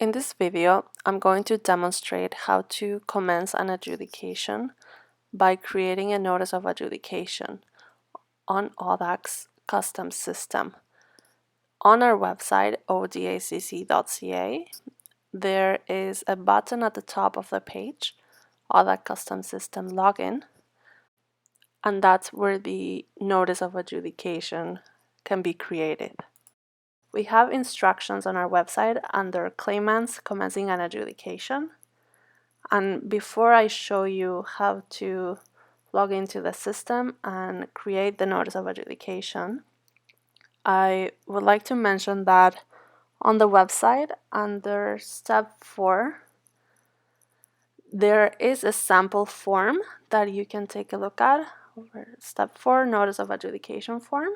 In this video, I'm going to demonstrate how to commence an adjudication by creating a notice of adjudication on ODACC's custom system. On our website, ODACC.ca, there is a button at the top of the page, ODACC Custom System Login, and that's where the notice of adjudication can be created. We have instructions on our website under Claimants commencing an adjudication. And before I show you how to log into the system and create the notice of adjudication, I would like to mention that on the website under step 4, there is a sample form that you can take a look at. Step 4, notice of adjudication form.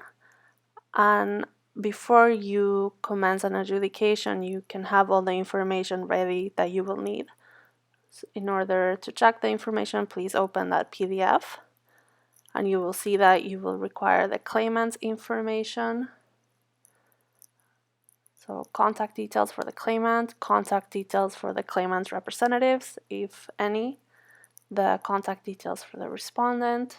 And before you commence an adjudication, you can have all the information ready that you will need. So in order to check the information, please open that PDF, and you will see that you will require the claimant's information. So contact details for the claimant, contact details for the claimant's representatives, if any, the contact details for the respondent,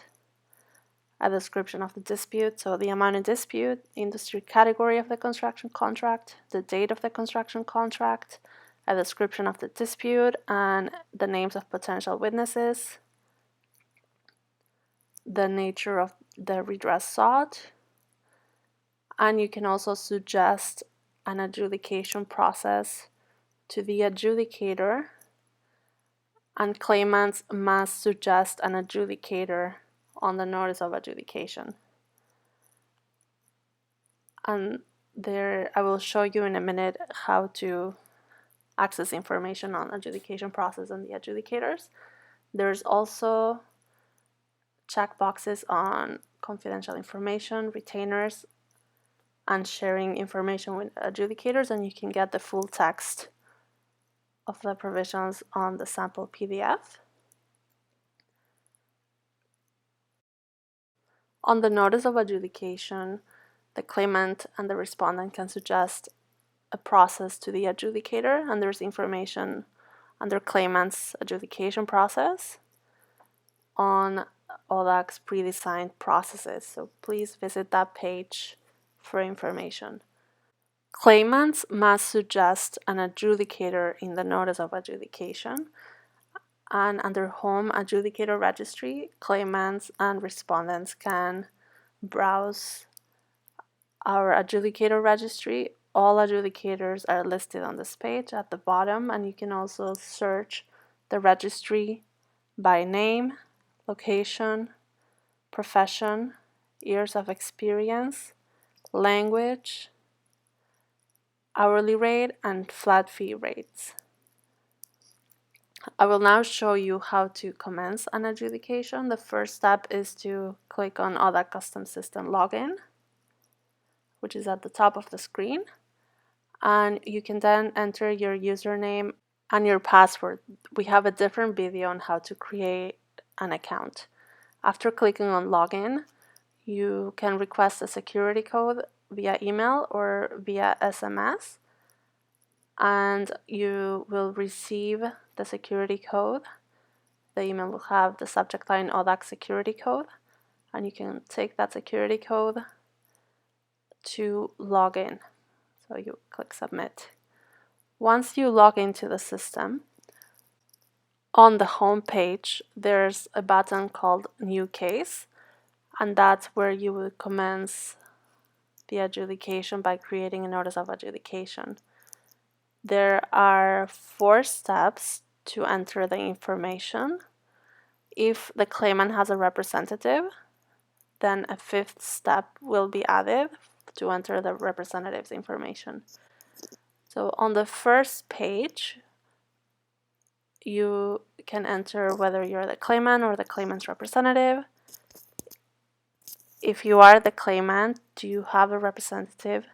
a description of the dispute, so the amount in dispute, industry category of the construction contract, the date of the construction contract, a description of the dispute, and the names of potential witnesses, the nature of the redress sought, and you can also suggest an adjudication process to the adjudicator, and claimants must suggest an adjudicator on the notice of adjudication. And there, I will show you in a minute how to access information on adjudication process and the adjudicators. There's also checkboxes on confidential information, retainers, and sharing information with adjudicators, and you can get the full text of the provisions on the sample PDF. On the notice of adjudication, the claimant and the respondent can suggest a process to the adjudicator, and there's information under claimant's adjudication process on ODACC's pre-designed processes, so please visit that page for information. Claimants must suggest an adjudicator in the notice of adjudication, and under Home Adjudicator Registry, claimants and respondents can browse our adjudicator registry. All adjudicators are listed on this page at the bottom, and you can also search the registry by name, location, profession, years of experience, language, hourly rate, and flat fee rates. I will now show you how to commence an adjudication. The first step is to click on ODACC Custom System Login, which is at the top of the screen, and you can then enter your username and your password. We have a different video on how to create an account. After clicking on Login, you can request a security code via email or via SMS, and you will receive the security code. The email will have the subject line ODACC security code, and you can take that security code to log in. So you click Submit. Once you log into the system, on the home page there's a button called New Case, and that's where you will commence the adjudication by creating a notice of adjudication. There are 4 steps to enter the information. If the claimant has a representative, then a 5th step will be added to enter the representative's information. So on the first page, you can enter whether you're the claimant or the claimant's representative. If you are the claimant, do you have a representative?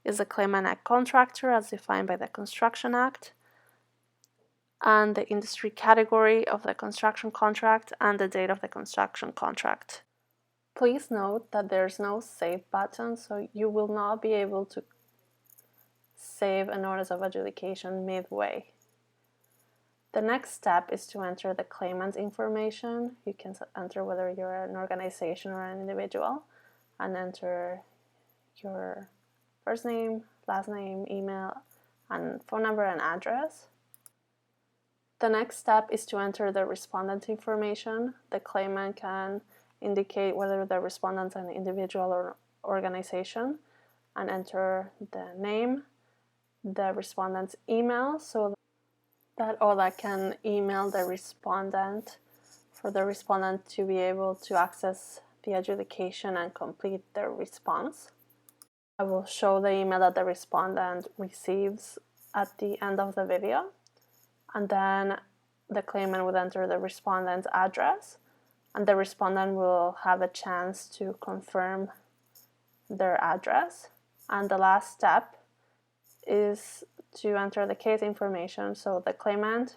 Is the claimant a contractor as defined by the Construction Act? And the industry category of the construction contract and the date of the construction contract. Please note that there's no save button, so you will not be able to save a notice of adjudication midway. The next step is to enter the claimant information. You can enter whether you're an organization or an individual, and enter your first name, last name, email, and phone number and address. The next step is to enter the respondent information. The claimant can indicate whether the respondent is an individual or organization, and enter the name, the respondent's email, so that ODACC can email the respondent for the respondent to be able to access the adjudication and complete their response. I will show the email that the respondent receives at the end of the video, and then the claimant would enter the respondent's address, and the respondent will have a chance to confirm their address. And the last step is to enter the case information. So the claimant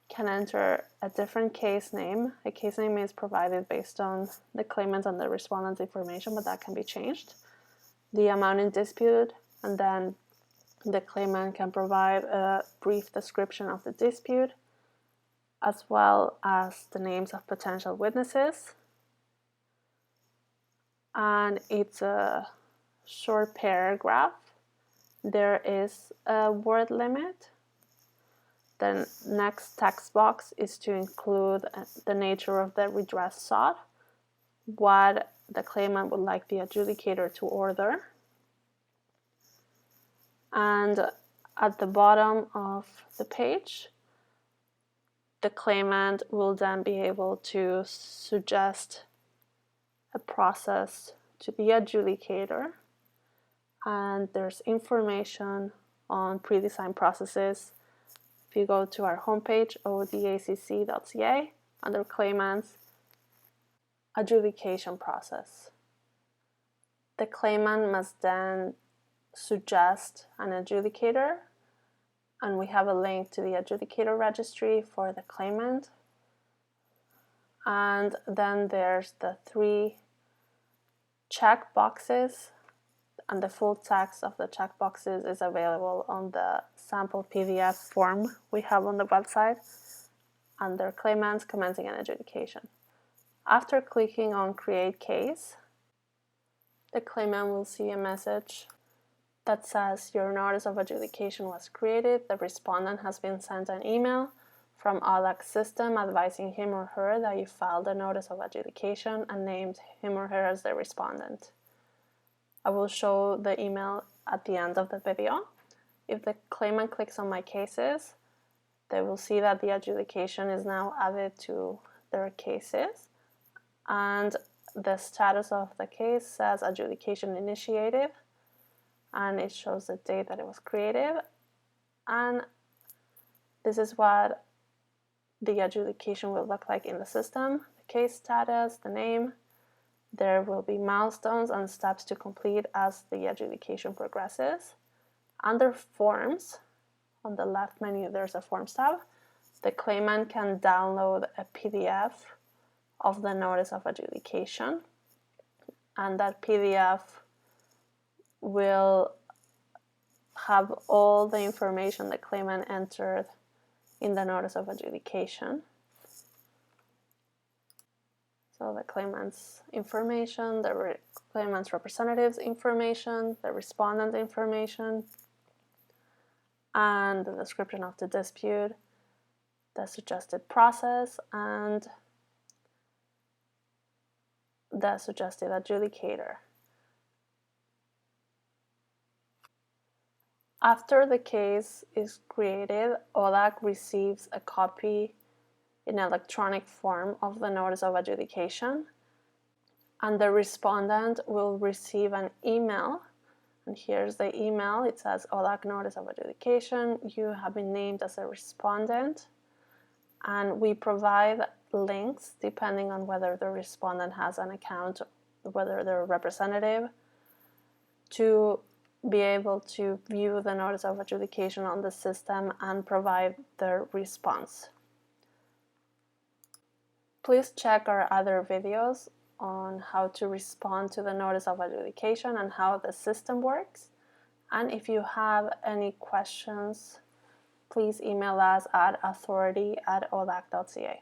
can enter a different case name. A case name is provided based on the claimant and the respondent's information, but that can be changed. The amount in dispute, and then the claimant can provide a brief description of the dispute, as well as the names of potential witnesses. And it's a short paragraph. There is a word limit. The next text box is to include the nature of the redress sought, what the claimant would like the adjudicator to order. And at the bottom of the page, the claimant will then be able to suggest a process to the adjudicator. And there's information on pre-designed processes. If you go to our homepage, odacc.ca, under Claimants, Adjudication Process. The claimant must then suggest an adjudicator, and we have a link to the adjudicator registry for the claimant. And then there's the 3 check boxes, and the full text of the checkboxes is available on the sample PDF form we have on the website under Claimants, Commencing an Adjudication. After clicking on Create Case, the claimant will see a message that says your notice of adjudication was created. The respondent has been sent an email from ODACC system advising him or her that you filed a notice of adjudication and named him or her as the respondent. I will show the email at the end of the video. If the claimant clicks on My Cases, they will see that the adjudication is now added to their cases, and the status of the case says adjudication initiated, and it shows the date that it was created. And this is what the adjudication will look like in the system: the case status, the name. There will be milestones and steps to complete as the adjudication progresses. Under Forms, on the left menu, there's a Forms tab. The claimant can download a PDF of the notice of adjudication, and that PDF will have all the information the claimant entered in the notice of adjudication. So the claimant's information, the claimant's representative's information, the respondent information, and the description of the dispute, the suggested process, and the suggested adjudicator. After the case is created, ODACC receives a copy in electronic form of the notice of adjudication, and the respondent will receive an email. And here's the email. It says, ODACC notice of adjudication, you have been named as a respondent. And we provide links depending on whether the respondent has an account, whether they're a representative, to be able to view the notice of adjudication on the system and provide their response. Please check our other videos on how to respond to the notice of adjudication and how the system works. And if you have any questions, please email us at authority@odac.ca.